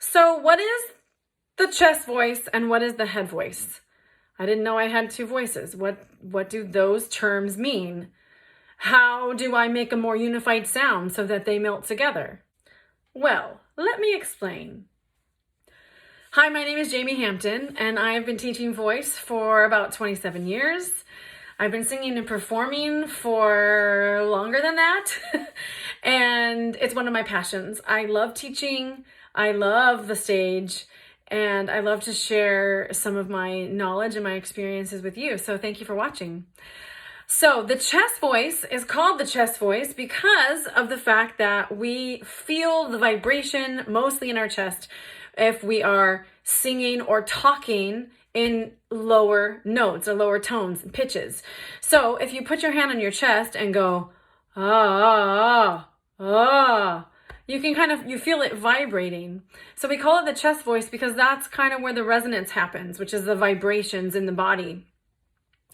So what is the chest voice and what is the head voice? I didn't know I had two voices. What do those terms mean? How do I make a more unified sound so that they melt together? Well, let me explain. Hi, my name is Jamie Hampton, and I have been teaching voice for about 27 years. I've been singing and performing for longer than that, and it's one of my passions. I love teaching, I love the stage, and I love to share some of my knowledge and my experiences with you. So thank you for watching. So the chest voice is called the chest voice because of the fact that we feel the vibration mostly in our chest if we are singing or talking in lower notes or lower tones and pitches. So if you put your hand on your chest and go, ah, you feel it vibrating. So we call it the chest voice because that's kind of where the resonance happens, which is the vibrations in the body.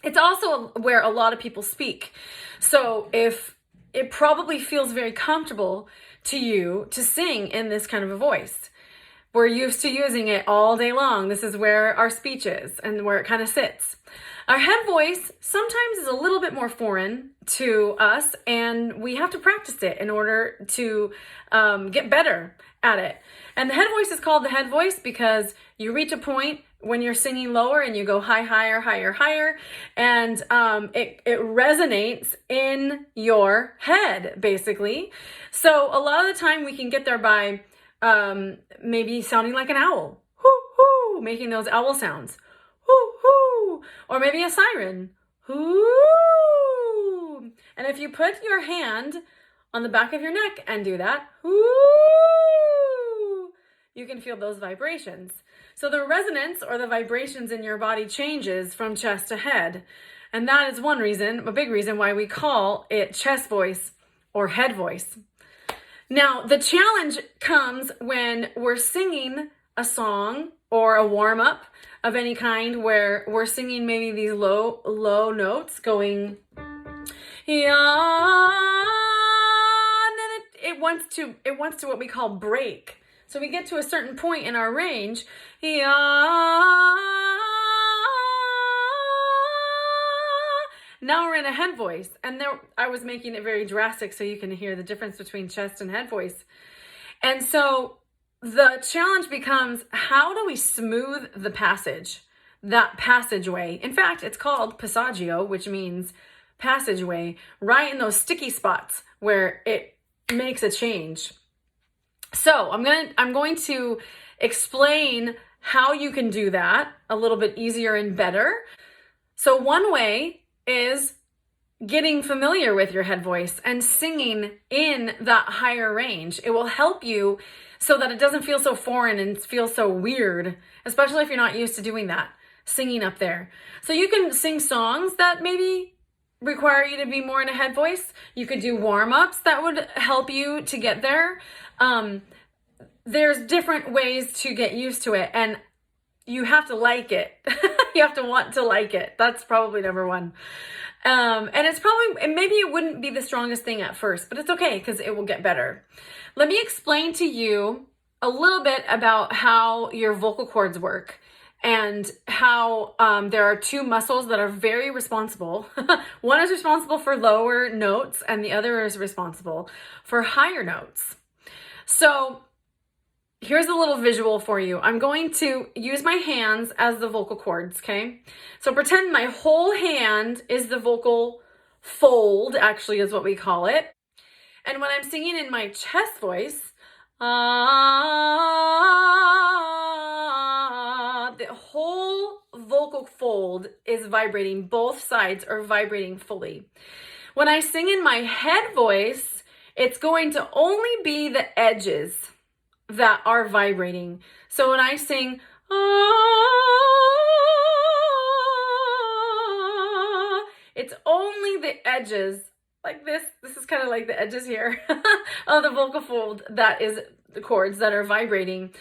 It's also where a lot of people speak. So if it probably feels very comfortable to you to sing in this kind of a voice. We're used to using it all day long. This is where our speech is and where it kind of sits. Our head voice sometimes is a little bit more foreign to us, and we have to practice it in order to get better at it. And the head voice is called the head voice because you reach a point when you're singing lower and you go higher, higher, and it resonates in your head, basically. So a lot of the time we can get there by maybe sounding like an owl, hoo, hoo, making those owl sounds, hoo, hoo, or maybe a siren, hoo. And if you put your hand on the back of your neck and do that, hoo, you can feel those vibrations. So the resonance or the vibrations in your body changes from chest to head. And that is one reason, a big reason why we call it chest voice or head voice. Now, the challenge comes when we're singing a song or a warm-up of any kind where we're singing maybe these low notes going, yeah, and then it wants to what we call break. So we get to a certain point in our range, yeah. Now we're in a head voice, and there I was making it very drastic so you can hear the difference between chest and head voice. And so the challenge becomes, how do we smooth the passage, that passageway? In fact, it's called passaggio, which means passageway, right in those sticky spots where it makes a change. So I'm going to explain how you can do that a little bit easier and better. So one way is getting familiar with your head voice and singing in that higher range. It will help you so that it doesn't feel so foreign and feel so weird, especially if you're not used to doing that, singing up there. So you can sing songs that maybe require you to be more in a head voice. You could do warm-ups that would help you to get there. There's different ways to get used to it, and you have to like it. You have to want to like it. That's probably number one. And maybe it wouldn't be the strongest thing at first, but it's okay because it will get better. Let me explain to you a little bit about how your vocal cords work and how there are two muscles that are very responsible. One is responsible for lower notes and the other is responsible for higher notes. So here's a little visual for you. I'm going to use my hands as the vocal cords, okay? So pretend my whole hand is the vocal fold, actually is what we call it. And when I'm singing in my chest voice, the whole vocal fold is vibrating. Both sides are vibrating fully. When I sing in my head voice, it's going to only be the edges that are vibrating. So when I sing, it's only the edges, like this. This is kind of like the edges here of the vocal fold that is the chords that are vibrating.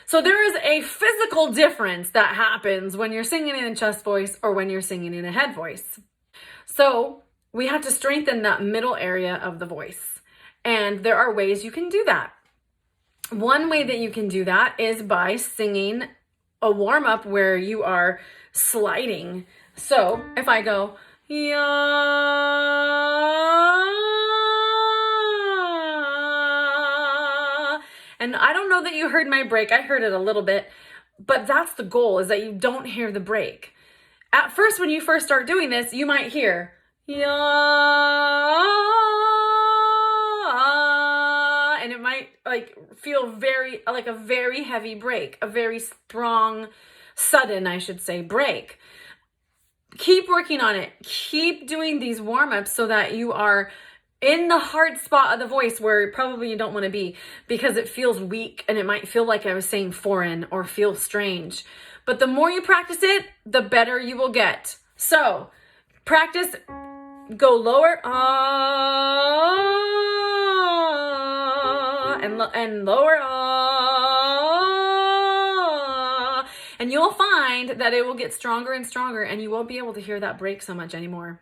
So there is a physical difference that happens when you're singing in a chest voice or when you're singing in a head voice. So we have to strengthen that middle area of the voice. And there are ways you can do that. One way that you can do that is by singing a warm up where you are sliding. So if I go, yeah, and I don't know that you heard my break, I heard it a little bit, but that's the goal, is that you don't hear the break. At first, when you first start doing this, you might hear, yeah, and it might like feel very, like a very heavy break, a very strong, sudden, I should say, break. Keep working on it. Keep doing these warm-ups so that you are in the hard spot of the voice where probably you don't want to be, because it feels weak and it might feel like I was saying foreign or feel strange. But the more you practice it, the better you will get. So practice, go lower, and lower, and you'll find that it will get stronger and stronger, and you won't be able to hear that break so much anymore.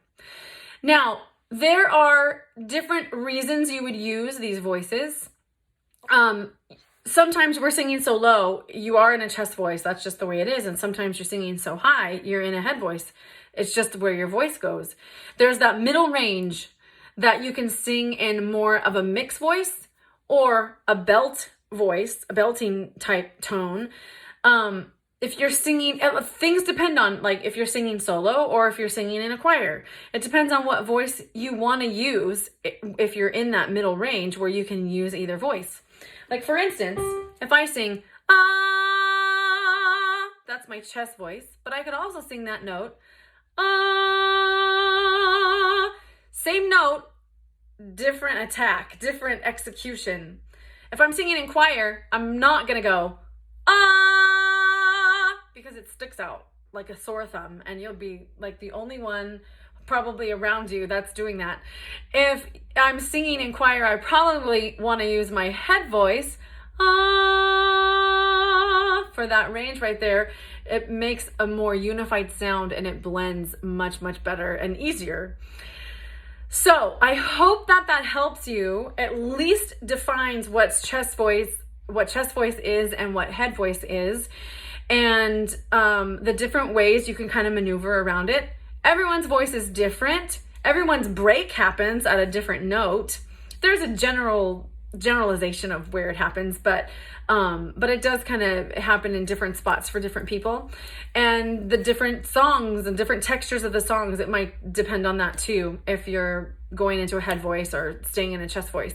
Now, there are different reasons you would use these voices. Sometimes we're singing so low, you are in a chest voice. That's just the way it is. And sometimes you're singing so high, you're in a head voice. It's just where your voice goes. There's that middle range that you can sing in more of a mixed voice or a belt voice, a belting type tone. If you're singing, things depend on, like, if you're singing solo or if you're singing in a choir. It depends on what voice you want to use if you're in that middle range where you can use either voice. Like, for instance, if I sing, ah, that's my chest voice, but I could also sing that note, ah, same note, different attack, different execution. If I'm singing in choir, I'm not going to go, ah, because it sticks out like a sore thumb, and you'll be like the only one probably around you that's doing that. If I'm singing in choir, I probably want to use my head voice, ah, for that range right there. It makes a more unified sound and it blends much, much better and easier. So I hope that helps you, at least defines what chest voice is and what head voice is, and the different ways you can kind of maneuver around it. Everyone's voice is different. Everyone's break happens at a different note. There's a generalization of where it happens, but it does kind of happen in different spots for different people. And the different songs and different textures of the songs, it might depend on that too, if you're going into a head voice or staying in a chest voice.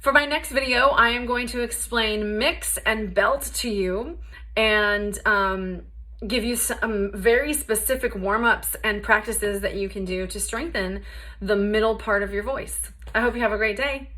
For my next video, I am going to explain mix and belt to you, and give you some very specific warm-ups and practices that you can do to strengthen the middle part of your voice. I hope you have a great day.